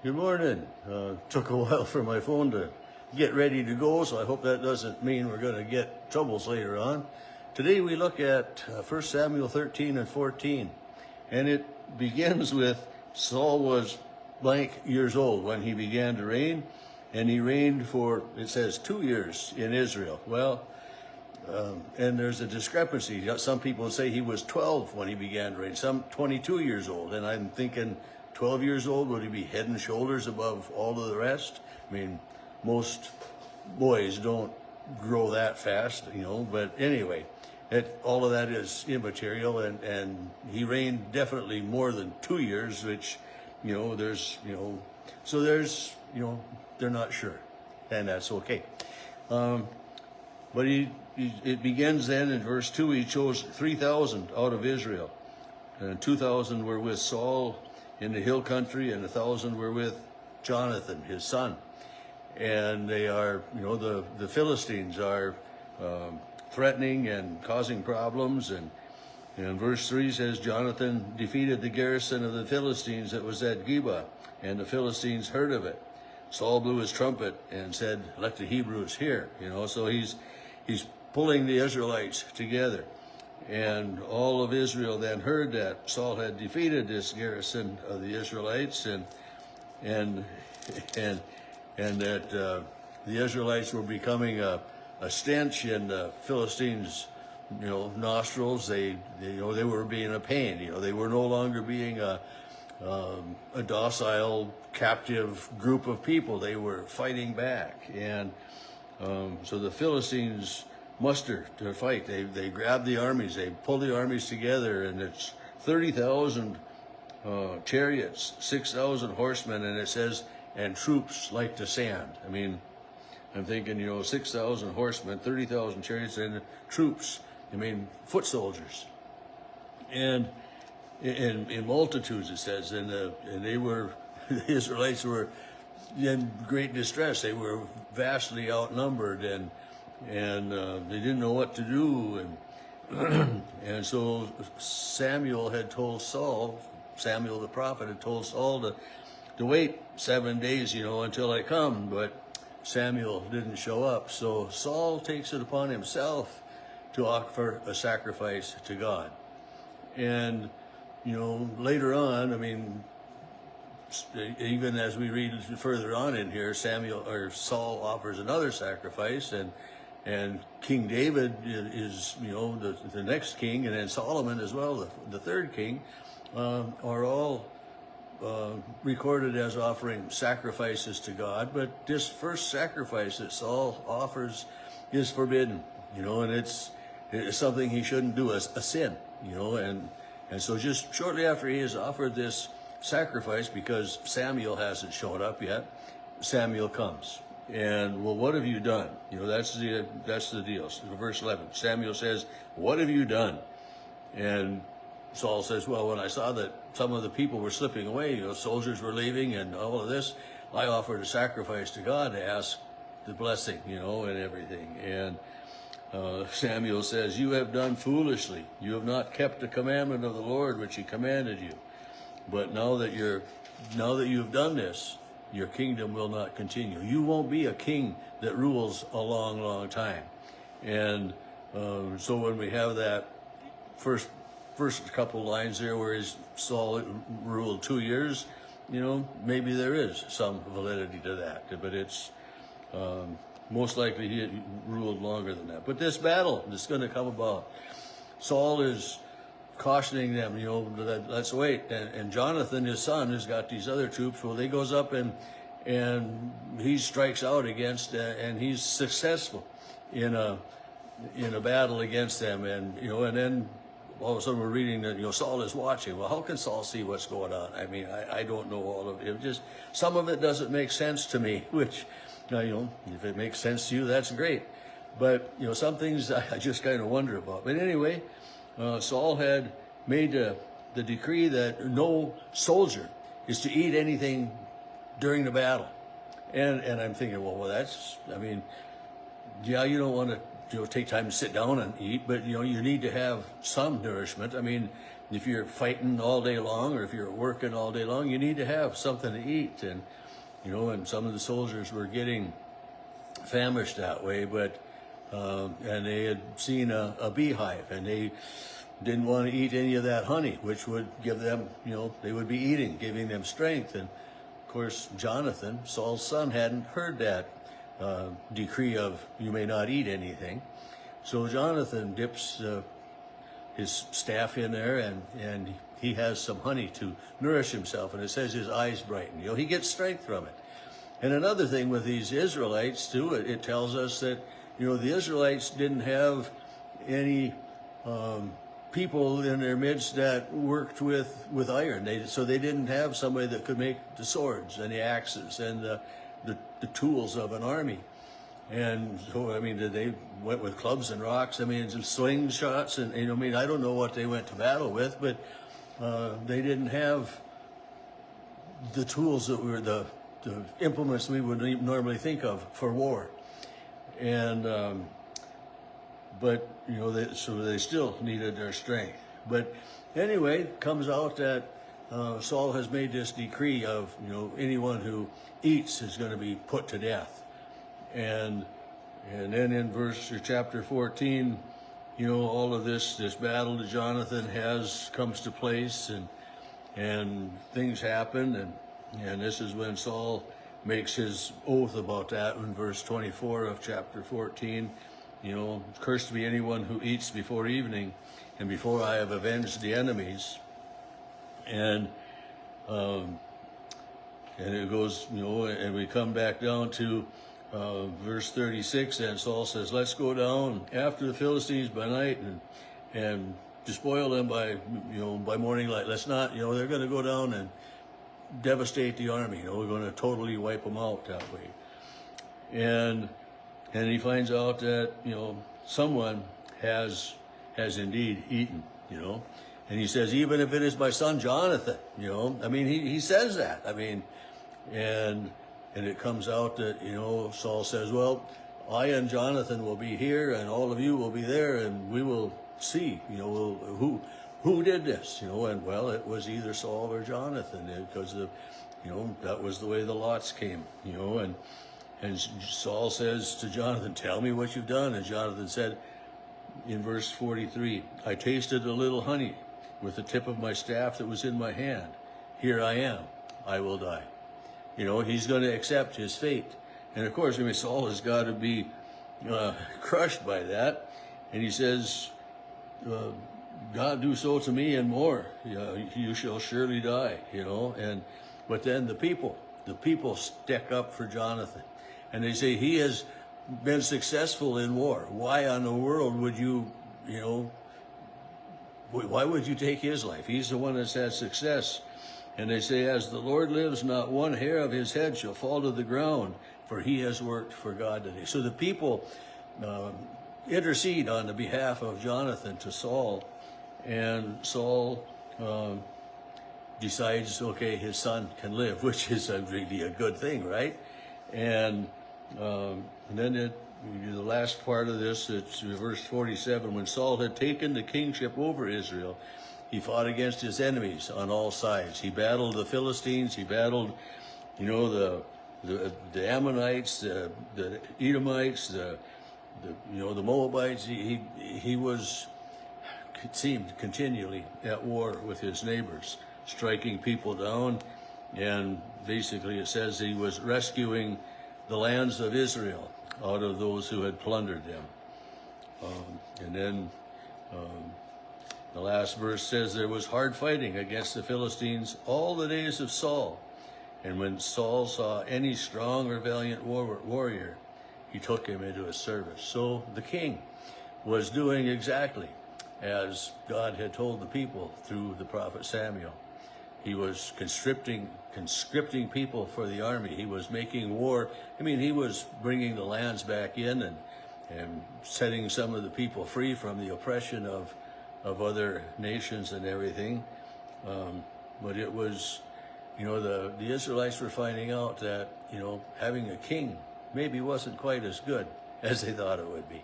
Good morning. Took a while for my phone to get ready to go, so I hope that doesn't mean we're going to get troubles later on. Today we look at 1 Samuel 13 and 14, and it begins with Saul was blank years old when he began to reign, and he reigned for, it says, 2 years in Israel. Well, and there's a discrepancy. Some people say he was 12 when he began to reign, some 22 years old, and I'm thinking 12 years old, would he be head and shoulders above all of the rest? I mean, most boys don't grow that fast, but anyway, all of that is immaterial, and he reigned definitely more than 2 years, which, so there's, they're not sure, and that's okay. But it begins then in verse 2, he chose 3,000 out of Israel, and 2,000 were with Saul in the hill country, and 1,000 were with Jonathan, his son. And they are, the Philistines are threatening and causing problems. And verse 3 says, Jonathan defeated the garrison of the Philistines that was at Geba, and the Philistines heard of it. Saul blew his trumpet and said, let the Hebrews hear. So he's pulling the Israelites together. And all of Israel then heard that Saul had defeated this garrison of the Israelites, and that the Israelites were becoming a stench in the Philistines' nostrils. They were being a pain. They were no longer being a docile, captive group of people. They were fighting back, and so the Philistines muster to fight. They grab the armies, they pull the armies together, and it's 30,000 chariots, 6,000 horsemen, and it says, and troops like the sand. I mean, I'm thinking, 6,000 horsemen, 30,000 chariots, and troops. I mean, foot soldiers. And in multitudes, it says, and they were, the Israelites were in great distress. They were vastly outnumbered, and they didn't know what to do, and so Samuel had told Saul, Samuel the prophet had told Saul to wait 7 days, until I come, but Samuel didn't show up. So Saul takes it upon himself to offer a sacrifice to God. And, later on, I mean, even as we read further on in here, Saul offers another sacrifice, and King David is, the next king, and then Solomon as well, the third king, are all recorded as offering sacrifices to God. But this first sacrifice that Saul offers is forbidden, and it's something he shouldn't do, a sin, and so just shortly after he has offered this sacrifice, because Samuel hasn't shown up yet, Samuel comes. And, well, what have you done? That's the deal. So verse 11, Samuel says, what have you done? And Saul says, well, when I saw that some of the people were slipping away, soldiers were leaving and all of this, I offered a sacrifice to God to ask the blessing, and everything. And Samuel says, you have done foolishly. You have not kept the commandment of the Lord which he commanded you. But now that you've done this, your kingdom will not continue. You won't be a king that rules a long, long time. And so when we have that first couple lines there where Saul ruled 2 years, maybe there is some validity to that. But it's most likely he ruled longer than that. But this battle that's going to come about, Saul is cautioning them, let's wait. And Jonathan, his son, has got these other troops. Well, he goes up and he strikes out against, and he's successful in a battle against them. And and then all of a sudden we're reading that Saul is watching. Well, how can Saul see what's going on? I mean, I don't know all of it. Just some of it doesn't make sense to me. Which, if it makes sense to you, that's great. But some things I just kind of wonder about. But anyway. Saul had made the decree that no soldier is to eat anything during the battle. And I'm thinking, well, that's, I mean, yeah, you don't want to take time to sit down and eat, but you need to have some nourishment. I mean, if you're fighting all day long or if you're working all day long, you need to have something to eat. And, and some of the soldiers were getting famished that way, but, and they had seen a beehive, and they didn't want to eat any of that honey, which would give them, they would be eating, giving them strength. And of course, Jonathan, Saul's son, hadn't heard that decree of you may not eat anything. So Jonathan dips his staff in there, and he has some honey to nourish himself, and it says his eyes brighten. He gets strength from it. And another thing with these Israelites too, it tells us that the Israelites didn't have any people in their midst that worked with iron. So they didn't have somebody that could make the swords and the axes and the tools of an army. And so, they went with clubs and rocks, slingshots, and, I don't know what they went to battle with, but they didn't have the tools that were the implements we would normally think of for war. And, but, so they still needed their strength. But anyway, it comes out that Saul has made this decree of, anyone who eats is going to be put to death. And then in chapter 14, all of this battle that Jonathan comes to place, and things happen, and this is when Saul makes his oath about that in verse 24 of chapter 14. Cursed be anyone who eats before evening, and before I have avenged the enemies. And it goes, and we come back down to verse 36, and Saul says, let's go down after the Philistines by night and despoil them by morning light. Let's not, they're going to go down and devastate the army. We're going to totally wipe them out that way. And he finds out that, someone has indeed eaten, and he says, even if it is my son Jonathan, he says that, and it comes out that, Saul says, well, I and Jonathan will be here, and all of you will be there, and we will see, who did this, and well, it was either Saul or Jonathan, because that was the way the lots came, and Saul says to Jonathan, tell me what you've done. And Jonathan said in verse 43, I tasted a little honey with the tip of my staff that was in my hand. Here I am, I will die. He's going to accept his fate. And of course, Saul has got to be crushed by that. And he says, God do so to me and more. You shall surely die, But then the people stick up for Jonathan. And they say, he has been successful in war. Why on the world would why would you take his life? He's the one that's had success. And they say, as the Lord lives, not one hair of his head shall fall to the ground, for he has worked for God today. So the people intercede on the behalf of Jonathan to Saul, and Saul decides, okay, his son can live, which is really a good thing, right? And then the last part of this, it's verse 47, when Saul had taken the kingship over Israel, he fought against his enemies on all sides. He battled the Philistines. He battled, the Ammonites, the Edomites, the Moabites. He was, it seemed, continually at war with his neighbors, striking people down. And basically it says he was rescuing the lands of Israel out of those who had plundered them. And then the last verse says there was hard fighting against the Philistines all the days of Saul. And when Saul saw any strong or valiant warrior, he took him into his service. So the king was doing exactly as God had told the people through the prophet Samuel. He was conscripting people for the army. He was making war. He was bringing the lands back in and setting some of the people free from the oppression of other nations and everything. But it was, the Israelites were finding out that, having a king maybe wasn't quite as good as they thought it would be.